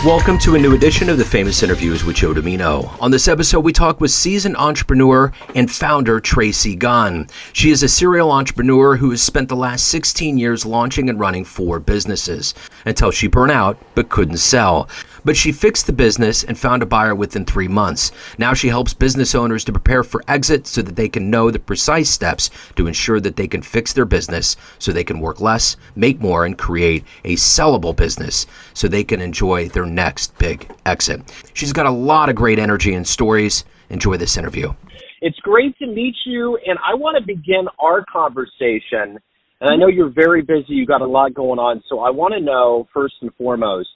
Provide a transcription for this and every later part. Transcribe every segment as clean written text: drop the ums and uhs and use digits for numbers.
Welcome to a new edition of the Famous Interviews with Joe Dimino. On this episode, we talk with seasoned entrepreneur and founder Tracy Gunn. She is a serial entrepreneur who has spent the last 16 years launching and running 4 businesses until she burned out but couldn't sell. But she fixed the business and found a buyer within 3 months. Now she helps business owners to prepare for exit so that they can know the precise steps to ensure that they can fix their business so they can work less, make more, and create a sellable business so they can enjoy their next big exit. She's got a lot of great energy and stories. Enjoy this interview. It's great to meet you, and I want to begin our conversation. And I know you're very busy. You got a lot going on. So I want to know, first and foremost,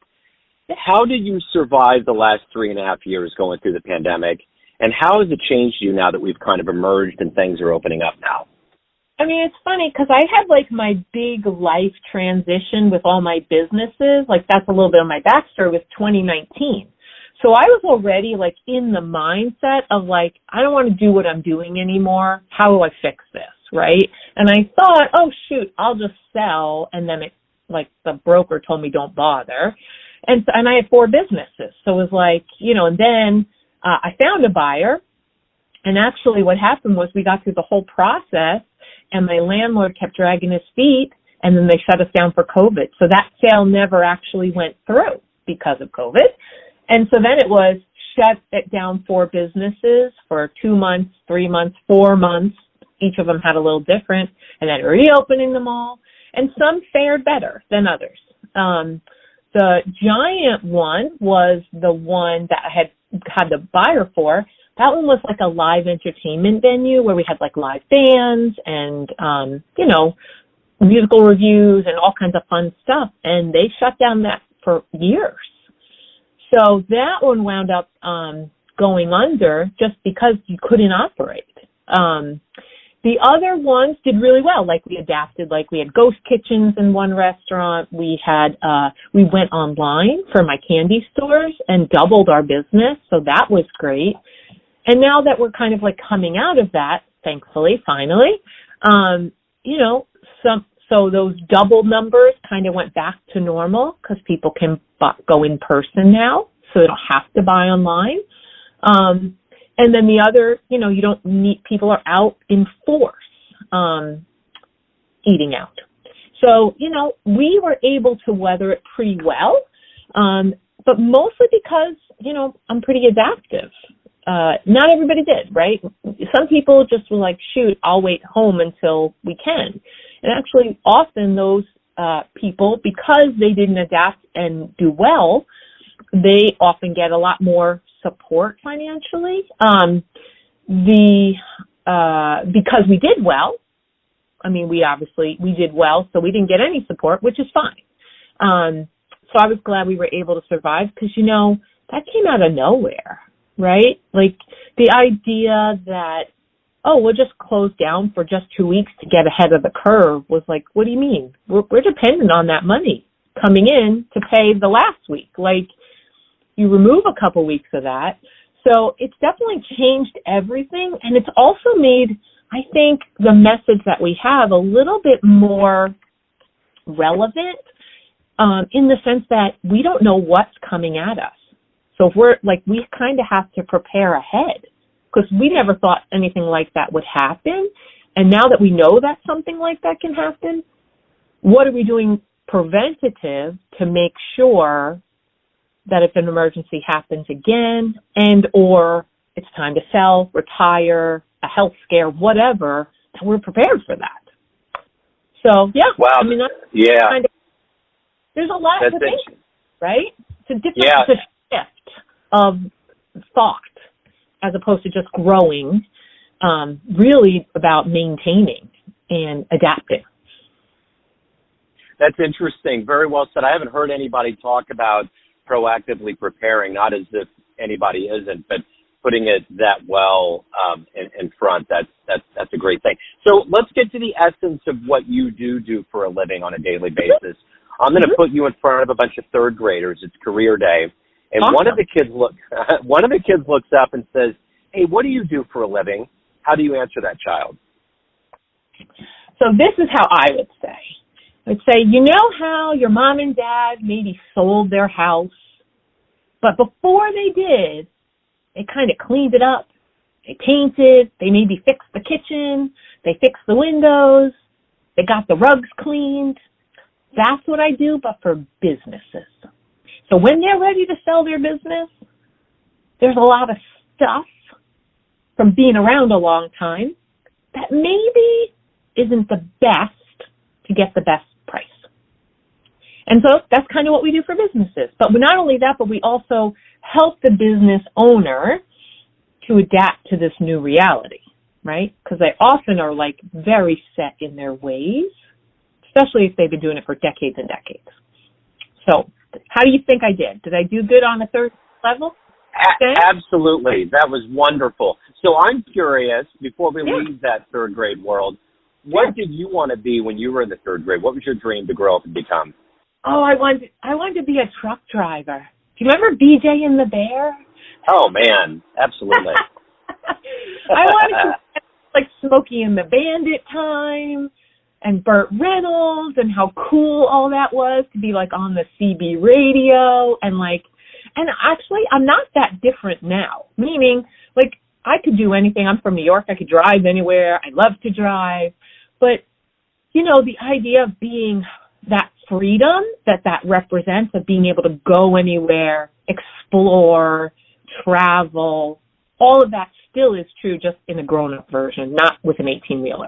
how did you survive the last 3.5 years going through the pandemic? And how has it changed you now that we've kind of emerged and things are opening up now? I mean, it's funny because I had like my big life transition with all my businesses. Like that's a little bit of my backstory with 2019. So I was already like in the mindset of like, I don't want to do what I'm doing anymore. How do I fix this? Right. And I thought, oh shoot, I'll just sell. And then it like the broker told me don't bother. And I had 4 businesses. So it was like, and then I found a buyer. And actually what happened was we got through the whole process and my landlord kept dragging his feet and then they shut us down for COVID. So that sale never actually went through because of COVID. And so then it was shut it down 4 businesses for 2 months, 3 months, 4 months. Each of them had a little different, and then reopening them all. And some fared better than others. The giant one was the one that I had the buyer for. That one was like a live entertainment venue where we had like live bands and, musical reviews and all kinds of fun stuff. And they shut down that for years. So that one wound up going under just because you couldn't operate. The other ones did really well. Like we adapted, like we had ghost kitchens in one restaurant. We went online for my candy stores and doubled our business. So that was great. And now that we're kind of like coming out of that, thankfully, finally, so those double numbers kind of went back to normal because people can go in person now. So they don't have to buy online. And then the other, you don't need, people are out in force, eating out. So, we were able to weather it pretty well, but mostly because, I'm pretty adaptive. Not everybody did, right? Some people just were like, shoot, I'll wait home until we can. And actually, often those people, because they didn't adapt and do well, they often get a lot more support financially. Because we did well, I mean, we did well, so we didn't get any support, which is fine. So I was glad we were able to survive because, that came out of nowhere, right? Like the idea that, we'll just close down for just 2 weeks to get ahead of the curve was like, what do you mean? We're dependent on that money coming in to pay the last week. Like, you remove a couple weeks of that. So it's definitely changed everything. And it's also made, I think, the message that we have a little bit more relevant in the sense that we don't know what's coming at us. So if we kind of have to prepare ahead because we never thought anything like that would happen. And now that we know that something like that can happen, what are we doing preventative to make sure that if an emergency happens again and or it's time to sell, retire, a health scare, whatever, that we're prepared for that. So, yeah. Wow. I mean, there's a lot to think, right? It's a different shift of thought as opposed to just growing, really about maintaining and adapting. That's interesting. Very well said. I haven't heard anybody talk about proactively preparing, not as if anybody isn't, but putting it that well in front. That's a great thing. So let's get to the essence of what you do for a living on a daily basis. I'm going to put you in front of a bunch of third graders. It's career day, and awesome. one of the kids looks up and says, "Hey, what do you do for a living?" How do you answer that child? So this is how I would say. I'd say, you know how your mom and dad maybe sold their house But before they did, they kind of cleaned it up. They painted, they maybe fixed the kitchen, they fixed the windows, they got the rugs cleaned. That's what I do, but for businesses. So when they're ready to sell their business, there's a lot of stuff from being around a long time that maybe isn't the best to get the best price. And so that's kind of what we do for businesses. But not only that, but we also help the business owner to adapt to this new reality, right? Because they often are like very set in their ways, especially if they've been doing it for decades and decades. So how do you think I did? Did I do good on the third level? Absolutely. That was wonderful. So I'm curious, before we leave that third grade world, what did you want to be when you were in the third grade? What was your dream to grow up and become? Oh, I wanted to be a truck driver. Do you remember BJ and the Bear? Oh, man. Absolutely. I wanted to like Smokey and the Bandit time and Burt Reynolds and how cool all that was to be like on the CB radio and actually I'm not that different now, meaning like I could do anything. I'm from New York. I could drive anywhere. I love to drive. But, you know, the idea of being that freedom that represents, of being able to go anywhere, explore, travel, all of that still is true, just in a grown-up version, not with an 18-wheeler.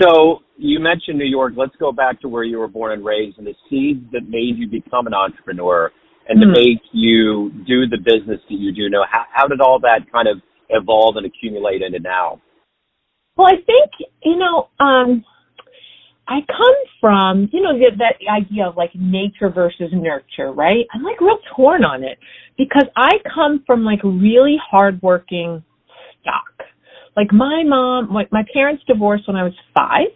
So you mentioned New York. Let's go back to where you were born and raised and the seeds that made you become an entrepreneur and to make you do the business that you do now. How did all that kind of evolve and accumulate into now? Well, I think, I come from, that idea of like nature versus nurture, right? I'm like real torn on it because I come from like really hardworking stock. Like my mom, my parents divorced when I was 5.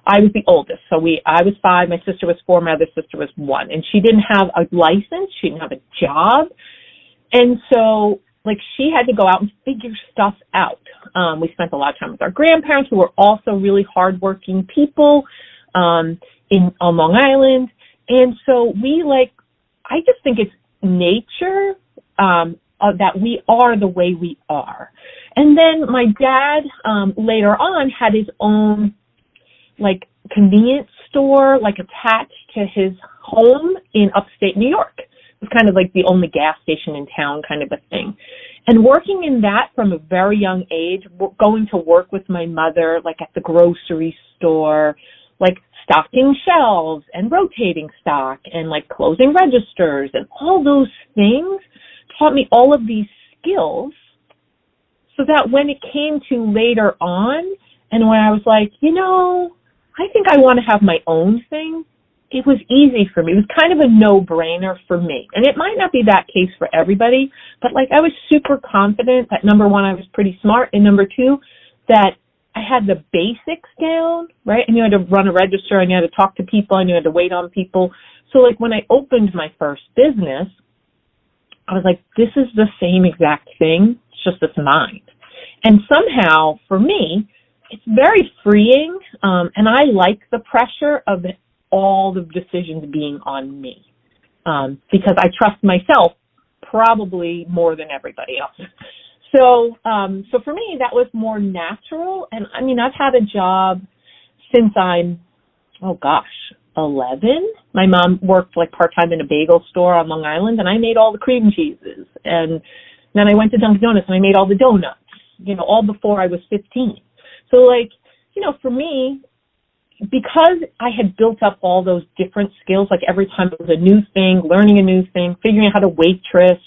I was the oldest. So I was 5, my sister was 4, my other sister was 1. And she didn't have a license. She didn't have a job. And so like she had to go out and figure stuff out. We spent a lot of time with our grandparents who were also really hardworking people on Long Island. And so I just think it's nature that we are the way we are. And then my dad later on had his own like convenience store like attached to his home in upstate New York. It was kind of like the only gas station in town kind of a thing. And working in that from a very young age, going to work with my mother like at the grocery store, like stocking shelves and rotating stock and like closing registers and all those things taught me all of these skills so that when it came to later on and when I was like, I think I want to have my own thing, it was easy for me. It was kind of a no-brainer for me. And it might not be that case for everybody, but like I was super confident that number one, I was pretty smart, and number two, that I had the basics down, right? I knew how to run a register. I knew how to talk to people. I knew how to wait on people. So like when I opened my first business, I was like, this is the same exact thing. It's just it's mine. And somehow for me, it's very freeing. And I like the pressure of all the decisions being on me because I trust myself probably more than everybody else. So for me, that was more natural. And I mean, I've had a job since I'm, 11. My mom worked like part-time in a bagel store on Long Island, and I made all the cream cheeses. And then I went to Dunkin' Donuts and I made all the donuts, all before I was 15. So like, for me, because I had built up all those different skills, like every time it was a new thing, learning a new thing, figuring out how to waitress,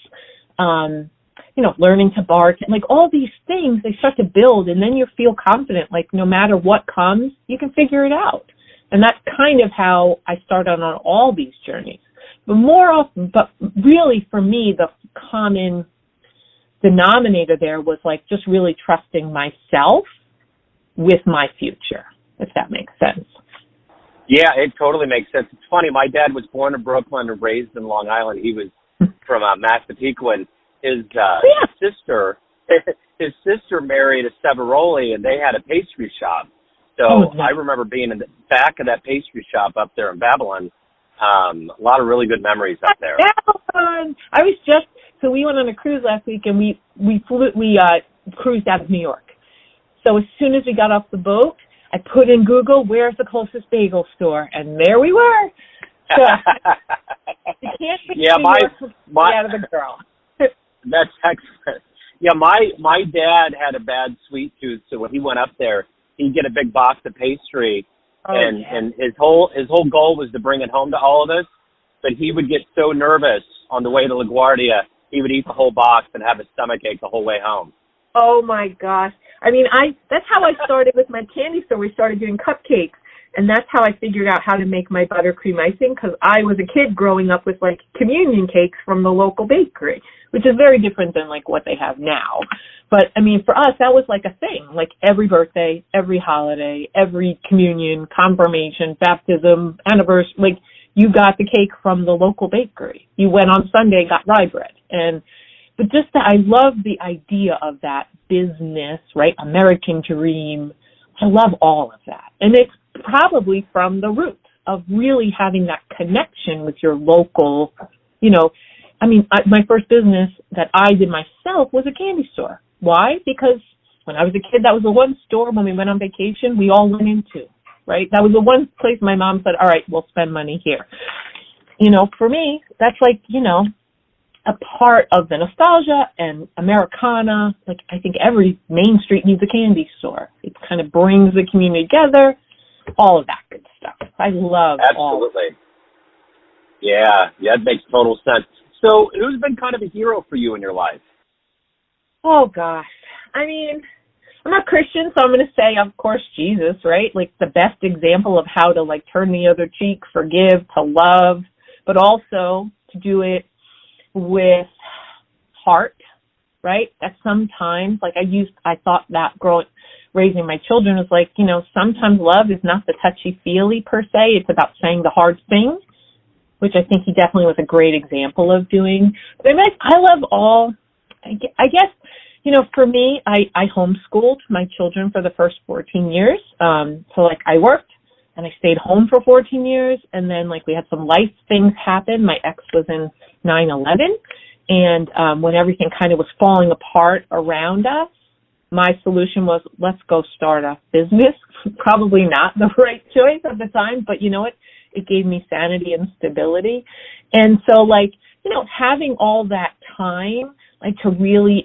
learning to bartend, like all these things, they start to build, and then you feel confident, like no matter what comes, you can figure it out. And that's kind of how I started on all these journeys. But really for me, the common denominator there was like just really trusting myself with my future, if that makes sense. Yeah, it totally makes sense. It's funny. My dad was born in Brooklyn and raised in Long Island. He was from Massapequa, and his sister married a Severoli, and they had a pastry shop. So I remember being in the back of that pastry shop up there in Babylon, A lot of really good memories up there. So we went on a cruise last week, and we cruised out of New York. So as soon as we got off the boat, I put in Google, where's the closest bagel store? And there we were. So you can't pick New York out of the girl. That's excellent. Yeah, my dad had a bad sweet tooth, so when he went up there, he'd get a big box of pastry, and his whole goal was to bring it home to all of us. But he would get so nervous on the way to LaGuardia, he would eat the whole box and have a stomachache the whole way home. Oh my gosh! I mean, that's how I started with my candy store. We started doing cupcakes, and that's how I figured out how to make my buttercream icing, because I was a kid growing up with like communion cakes from the local bakery, which is very different than like what they have now. But I mean, for us, that was like a thing. Like every birthday, every holiday, every communion, confirmation, baptism, anniversary, like you got the cake from the local bakery. You went on Sunday and got rye bread. But just that, I love the idea of that business, right? American dream. I love all of that. And it's probably from the roots of really having that connection with your local, my first business that I did myself was a candy store. Why? Because when I was a kid, that was the one store when we went on vacation we all went into, right? That was the one place my mom said, all right, we'll spend money here. For me, that's like, a part of the nostalgia and Americana. Like, I think every Main Street needs a candy store. It kind of brings the community together, all of that good stuff. I love all of it. Yeah, it makes total sense. So who's been kind of a hero for you in your life? Oh, gosh. I mean, I'm not Christian, so I'm going to say, of course, Jesus, right? Like the best example of how to like turn the other cheek, forgive, to love, but also to do it with heart, right? That sometimes, like I thought that raising my children was like, sometimes love is not the touchy-feely per se. It's about saying the hard thing, which I think he definitely was a great example of doing. But I love all, I guess, for me, I homeschooled my children for the first 14 years. So like I worked and I stayed home for 14 years. And then like we had some life things happen. My ex was in 9/11. And when everything kind of was falling apart around us, my solution was, let's go start a business. Probably not the right choice at the time, but you know what? It gave me sanity and stability. And so like, having all that time, like to really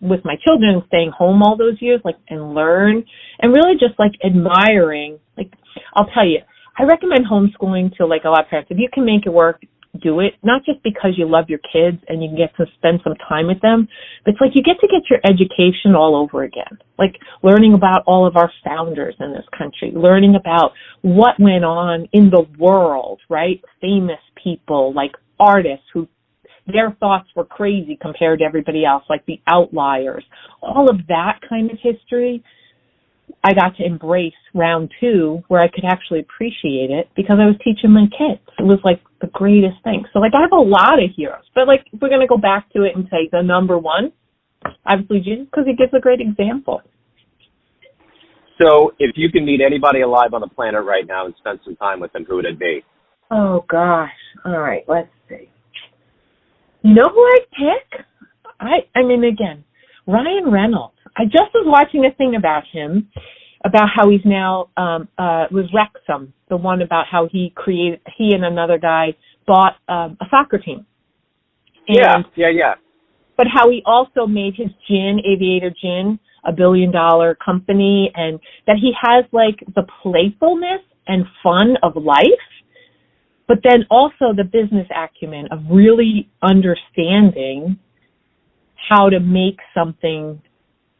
with my children, staying home all those years, like, and learn, and really just like admiring, like, I'll tell you, I recommend homeschooling to like a lot of parents. If you can make it work, do it, not just because you love your kids and you get to spend some time with them, but it's like you get to get your education all over again, like learning about all of our founders in this country, learning about what went on in the world, right? Famous people, like artists who their thoughts were crazy compared to everybody else, like the outliers, all of that kind of history. I got to embrace round 2 where I could actually appreciate it because I was teaching my kids. It was like the greatest thing. So like I have a lot of heroes, but like if we're going to go back to it and say the number one, obviously Jesus, because he gives a great example. So if you can meet anybody alive on the planet right now and spend some time with them, who would it be? Oh gosh. All right, let's see. You know who I'd pick? I mean, again, Ryan Reynolds. I just was watching a thing about him, about how he's now, was Wrexham, the one about how he and another guy bought a soccer team. And, yeah. But how he also made his gin, Aviator Gin, $1 billion company, and that he has like the playfulness and fun of life, but then also the business acumen of really understanding how to make something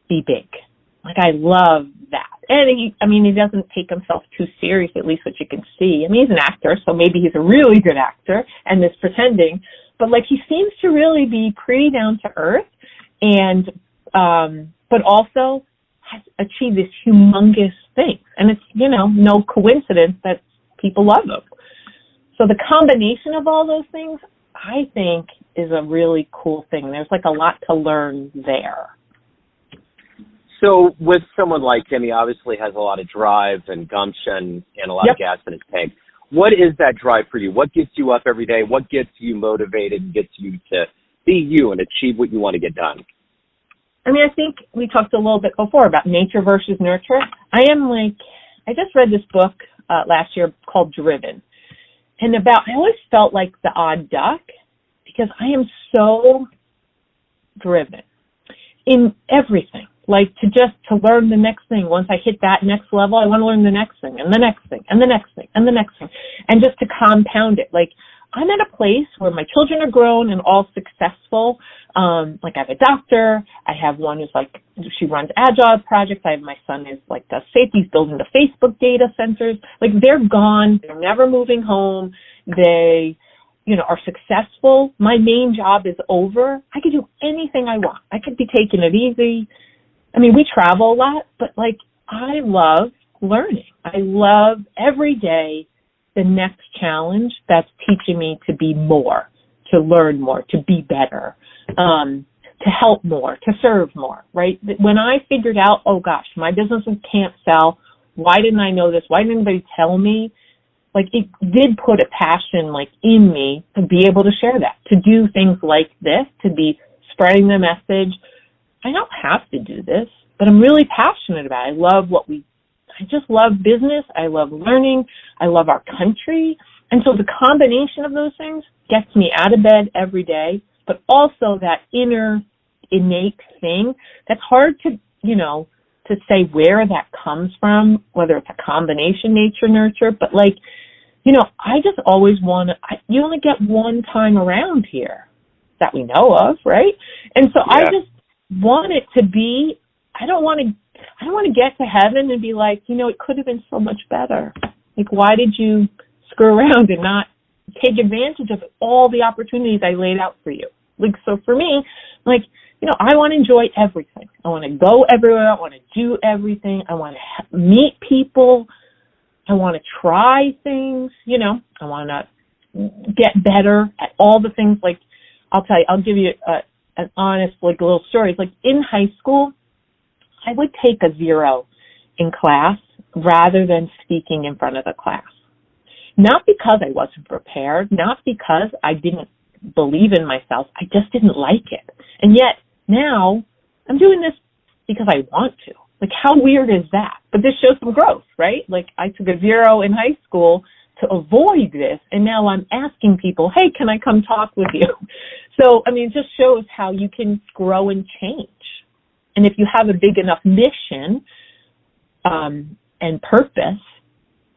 be big. Like, I love that. And he doesn't take himself too serious, at least what you can see. I mean, he's an actor, so maybe he's a really good actor and is pretending, but like he seems to really be pretty down to earth and, but also has achieved this humongous thing. And it's, no coincidence that people love him. So the combination of all those things, I think, is a really cool thing. There's like a lot to learn there. So with someone like him, he obviously has a lot of drive and gumption and a lot of gas in his tank. what is that drive for you? What gets you up every day? What gets you motivated and gets you to be you and achieve what you want to get done? I mean, I think we talked a little bit before about nature versus nurture. I just read this book last year called Driven. And I always felt like the odd duck because I am so driven in everything. Like to learn the next thing. Once I hit that next level, I want to learn the next thing and the next thing and the next thing and the next thing. And just to compound it. Like I'm at a place where my children are grown and all successful. Like I have a doctor. I have one who's she runs agile projects. I have my son who's does safety. He's building the Facebook data centers. Like they're gone. They're never moving home. They, are successful. My main job is over. I could do anything I want. I could be taking it easy. I mean, we travel a lot, but I love learning. I love every day the next challenge that's teaching me to be more, to learn more, to be better, to help more, to serve more, right? When I figured out, oh gosh, my businesses can't sell, why didn't I know this? Why didn't anybody tell me? It did put a passion in me to be able to share that, to do things like this, to be spreading the message. I don't have to do this, but I'm really passionate about it. I just love business. I love learning. I love our country. And so the combination of those things gets me out of bed every day, but also that inner innate thing that's hard to say where that comes from, whether it's a combination nature, nurture, but I just always you only get one time around here that we know of, right? And so yeah. I just want it to be, I don't want to get to heaven and be it could have been so much better. Why did you screw around and not take advantage of all the opportunities I laid out for you? So for me, I want to enjoy everything. I want to go everywhere. I want to do everything. I want to meet people. I want to try things, I want to get better at all the things. I'll give you an honest, little story. In high school, I would take a 0 in class rather than speaking in front of the class. Not because I wasn't prepared, not because I didn't believe in myself. I just didn't like it. And yet now I'm doing this because I want to. How weird is that? But this shows some growth, right? I took a 0 in high school to avoid this, and now I'm asking people, hey, can I come talk with you? So, it just shows how you can grow and change. And if you have a big enough mission and purpose,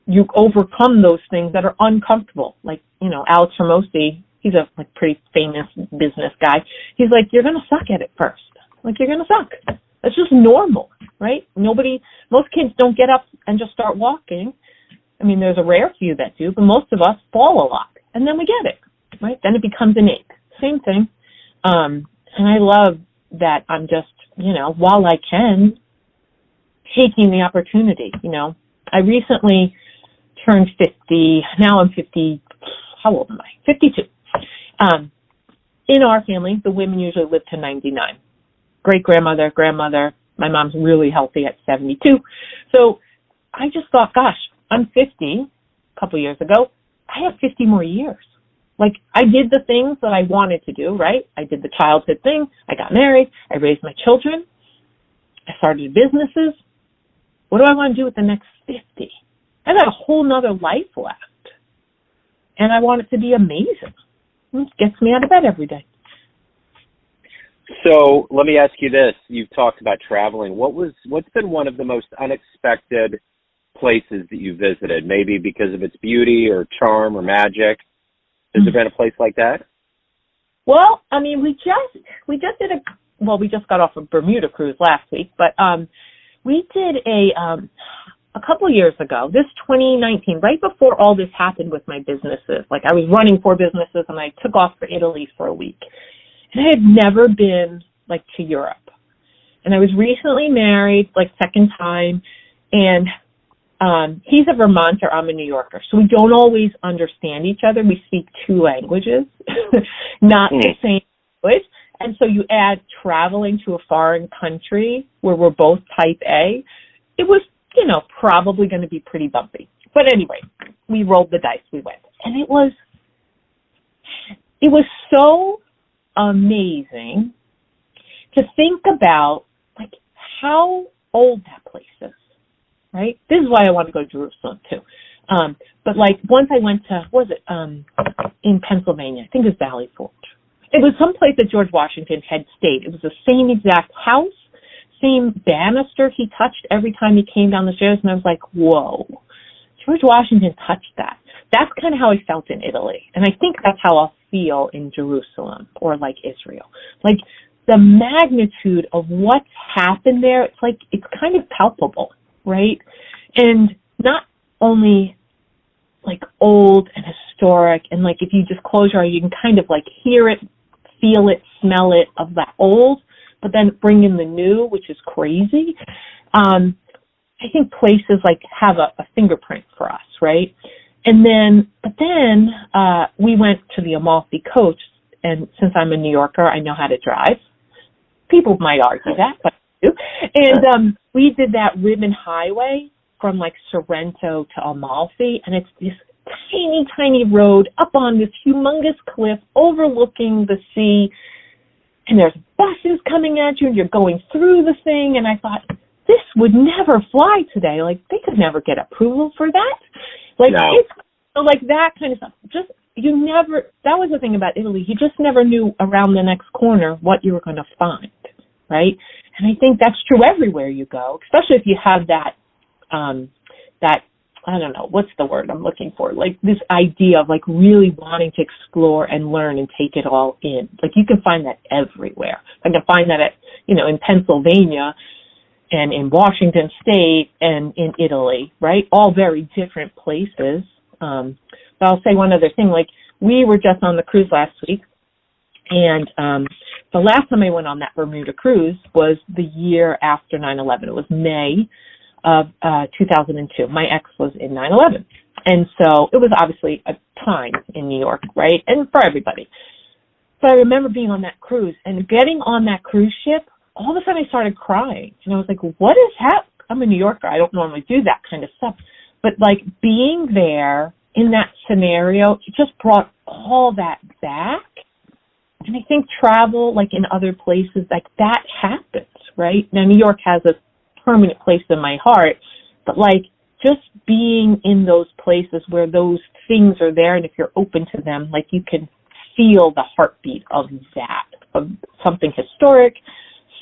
you overcome those things that are uncomfortable. Alex Hermosi, he's a pretty famous business guy. He's you're going to suck at it first. You're going to suck. That's just normal, right? Most kids don't get up and just start walking. There's a rare few that do, but most of us fall a lot, and then we get it, right? Then it becomes innate. Same thing. And I love that I'm just, while I can, taking the opportunity, I recently turned 50. Now I'm 50. How old am I? 52. In our family, the women usually live to 99. Great-grandmother, grandmother. My mom's really healthy at 72. So I just thought, gosh, I'm 50 a couple years ago. I have 50 more years. I did the things that I wanted to do, right? I did the childhood thing. I got married. I raised my children. I started businesses. What do I want to do with the next 50? I got a whole nother life left. And I want it to be amazing. It gets me out of bed every day. So let me ask you this. You've talked about traveling. What's been one of the most unexpected places that you visited? Maybe because of its beauty or charm or magic. Has there been a place like that? Well, we just got off a Bermuda cruise last week, but we did a couple years ago, this 2019, right before all this happened with my businesses. I was running 4 businesses and I took off for Italy for a week. And I had never been to Europe. And I was recently married, second time, and he's a Vermonter, I'm a New Yorker. So we don't always understand each other. We speak 2 languages, not the same language. And so you add traveling to a foreign country where we're both type A, it was, probably going to be pretty bumpy. But anyway, we rolled the dice. We went. And it was so amazing to think about, like, how old that place is, right? This is why I want to go to Jerusalem, too. But, like, once I went to, in Pennsylvania, I think it was Valley Forge. It was someplace that George Washington had stayed. It was the same exact house, same banister he touched every time he came down the stairs, and I was like, whoa, George Washington touched that. That's kind of how I felt in Italy, and I think that's how I'll feel in Jerusalem or, like, Israel. Like, the magnitude of what's happened there, it's like, it's kind of palpable, right? And not only, like, old and historic, and, like, if you just close your eyes, you can kind of, like, hear it, feel it, smell it of that old, but then bring in the new, which is crazy. I think places, like, have a fingerprint for us, right? But then we went to the Amalfi Coast, and since I'm a New Yorker, I know how to drive. People might argue that, but I do. And we did that ribbon highway from, like, Sorrento to Amalfi, and it's this tiny, tiny road up on this humongous cliff overlooking the sea, and there's buses coming at you, and you're going through the thing, and I thought, this would never fly today. Like, they could never get approval for that. Like, no. It's so, like, that kind of stuff. That was the thing about Italy. You just never knew around the next corner what you were going to find, right? And I think that's true everywhere you go, especially if you have that, I don't know, what's the word I'm looking for? Like, this idea of, like, really wanting to explore and learn and take it all in. Like, you can find that everywhere. I can find that in Pennsylvania and in Washington State and in Italy, right? All very different places. But I'll say one other thing. Like, we were just on the cruise last week, and the last time I went on that Bermuda cruise was the year after 9/11. It was May of 2002. My ex was in 9/11. And so it was obviously a time in New York, right? And for everybody. So I remember being on that cruise and getting on that cruise ship. All of a sudden I started crying. And I was like, what is happening? I'm a New Yorker. I don't normally do that kind of stuff. But, like, being there in that scenario, it just brought all that back. And I think travel, like, in other places, like, that happens, right? Now, New York has a permanent place in my heart, but, like, just being in those places where those things are there, and if you're open to them, like, you can feel the heartbeat of that, of something historic,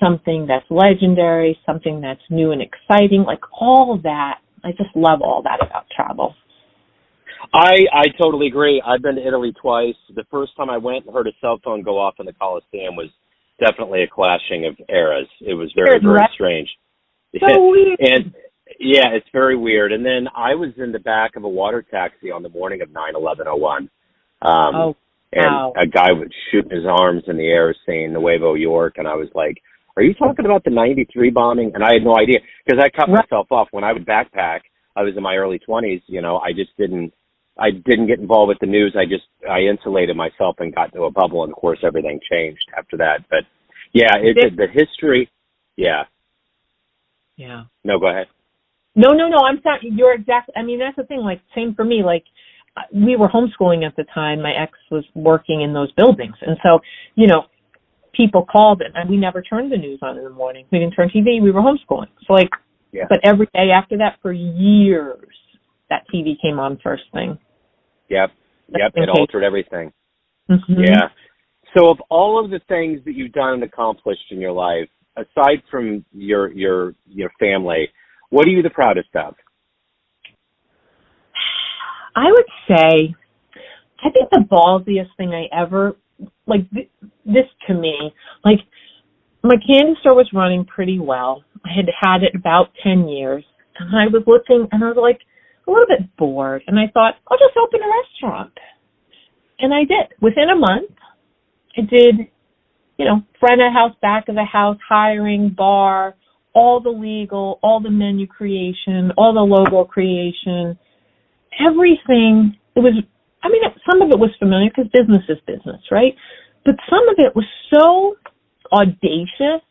something that's legendary, something that's new and exciting, like, all of that. I just love all that about travel. I totally agree. I've been to Italy twice. The first time I went and heard a cell phone go off in the Coliseum was definitely a clashing of eras. It was very, very strange. So weird. And yeah, it's very weird. And then I was in the back of a water taxi on the morning of 9/11/01. Wow. And a guy was shooting his arms in the air saying Nuevo York. And I was like, are you talking about the 93 bombing? And I had no idea because I cut myself off when I would backpack. I was in my early 20s. I didn't get involved with the news. I insulated myself and got into a bubble. And of course, everything changed after that. But yeah, the history. Yeah. Yeah. No, go ahead. No. I'm sorry. You're exactly. I mean, that's the thing. Like, same for me. Like, we were homeschooling at the time. My ex was working in those buildings, and so people called and we never turned the news on in the morning. We didn't turn TV. We were homeschooling. So, like, but every day after that for years, that TV came on first thing. Yep. It altered everything. Mm-hmm. Yeah. So, of all of the things that you've done and accomplished in your life, aside from your family, what are you the proudest of? I would say, I think the ballsiest thing I ever, like, this to me, like, my candy store was running pretty well. I had it about 10 years, and I was looking, and I was, like, a little bit bored, and I thought, I'll just open a restaurant. And I did. Within a month, I did, front of house, back of the house, hiring, bar, all the legal, all the menu creation, all the logo creation, everything. Some of it was familiar because business is business, right? But some of it was so audacious.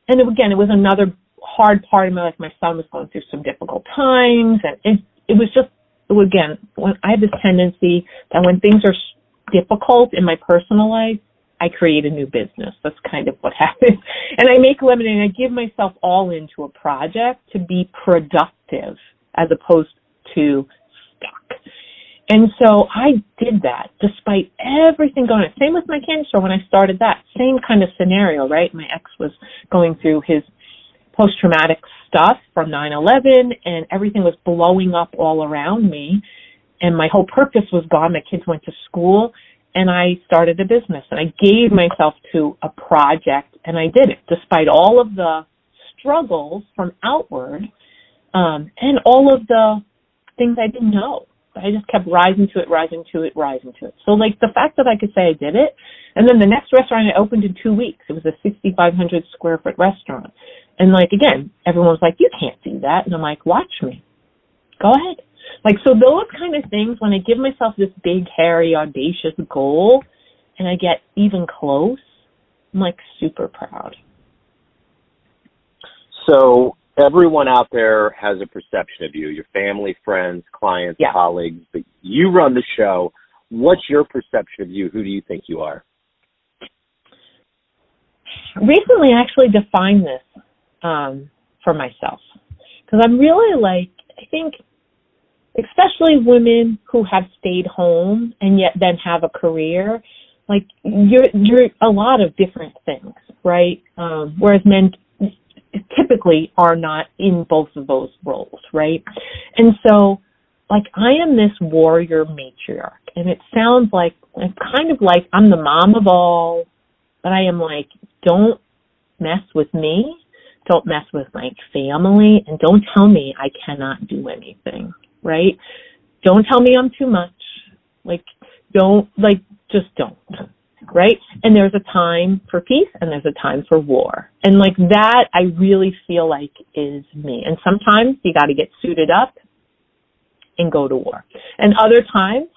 And again, it was another hard part of my life. My son was going through some difficult times, and it was just, again, when I have this tendency that when things are difficult in my personal life, I create a new business. That's kind of what happens. And I make lemonade, and I give myself all into a project to be productive as opposed to stuck. And so I did that despite everything going on. Same with my candy store when I started that. Same kind of scenario, right? My ex was going through his post-traumatic stuff from 9/11, and everything was blowing up all around me. And my whole purpose was gone. My kids went to school, and I started a business. And I gave myself to a project, and I did it despite all of the struggles from outward and all of the things I didn't know. I just kept rising to it. So, like, the fact that I could say I did it, and then the next restaurant I opened in 2 weeks. It was a 6,500 square foot restaurant. And, like, again, everyone was like, you can't do that. And I'm like, watch me. Go ahead. Like, so those kind of things, when I give myself this big, hairy, audacious goal, and I get even close, I'm, like, super proud. So everyone out there has a perception of you, your family, friends, clients, colleagues, but you run the show. What's your perception of you? Who do you think you are? Recently, I actually defined this for myself, because I'm really like, I think, especially women who have stayed home and yet then have a career, like you're a lot of different things, right? Whereas men typically are not in both of those roles, right? And so, like, I am this warrior matriarch, and it sounds like, I'm kind of like I'm the mom of all, but I am like, don't mess with me, don't mess with my family, and don't tell me I cannot do anything, right? Don't tell me I'm too much. Like, just don't. Right? And there's a time for peace and there's a time for war. And like that, I really feel like is me. And sometimes you got to get suited up and go to war. And other times,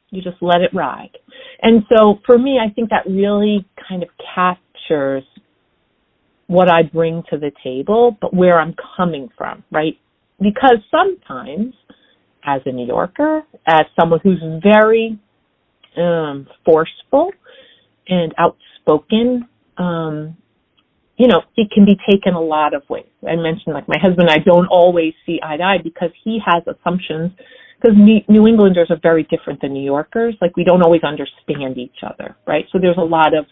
you just let it ride. And so for me, I think that really kind of captures what I bring to the table, but where I'm coming from, right? Because sometimes, as a New Yorker, as someone who's very forceful and outspoken, it can be taken a lot of ways. I mentioned, like, my husband and I don't always see eye to eye because he has assumptions, because New Englanders are very different than New Yorkers. Like, we don't always understand each other, right? So there's a lot of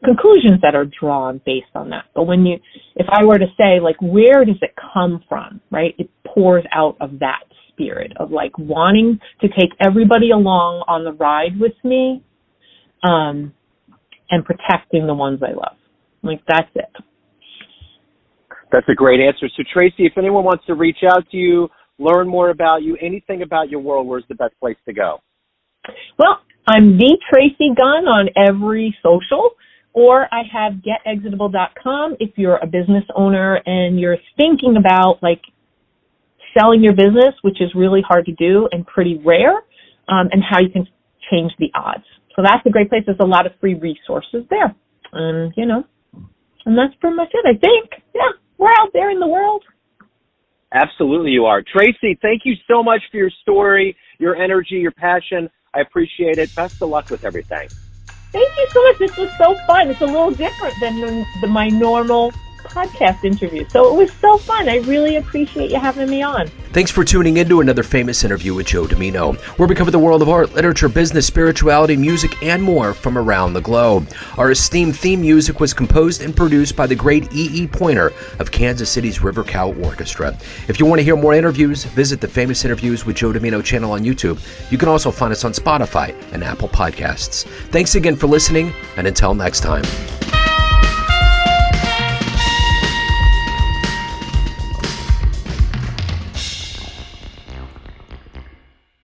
conclusions that are drawn based on that. But if I were to say, like, where does it come from, right? It pours out of that spirit of, like, wanting to take everybody along on the ride with me, and protecting the ones I love. Like, that's it. That's a great answer. So, Tracy, if anyone wants to reach out to you, learn more about you, anything about your world, where's the best place to go? Well, I'm the Tracy Gunn on every social, or I have getexitable.com if you're a business owner and you're thinking about, like, selling your business, which is really hard to do and pretty rare, and how you can change the odds. So that's a great place. There's a lot of free resources there. And that's pretty much it, I think. Yeah, we're out there in the world. Absolutely you are. Tracy, thank you so much for your story, your energy, your passion. I appreciate it. Best of luck with everything. Thank you so much. This was so fun. It's a little different than my normal podcast interview. So it was so fun. I really appreciate you having me on. Thanks for tuning in to another famous interview with Joe Dimino, where we cover the world of art, literature, business, spirituality, music, and more from around the globe. Our esteemed theme music was composed and produced by the great E.E. Pointer of Kansas City's River Cow Orchestra. If you want to hear more interviews, visit the Famous Interviews with Joe Dimino channel on YouTube. You can also find us on Spotify and Apple Podcasts. Thanks again for listening, and until next time.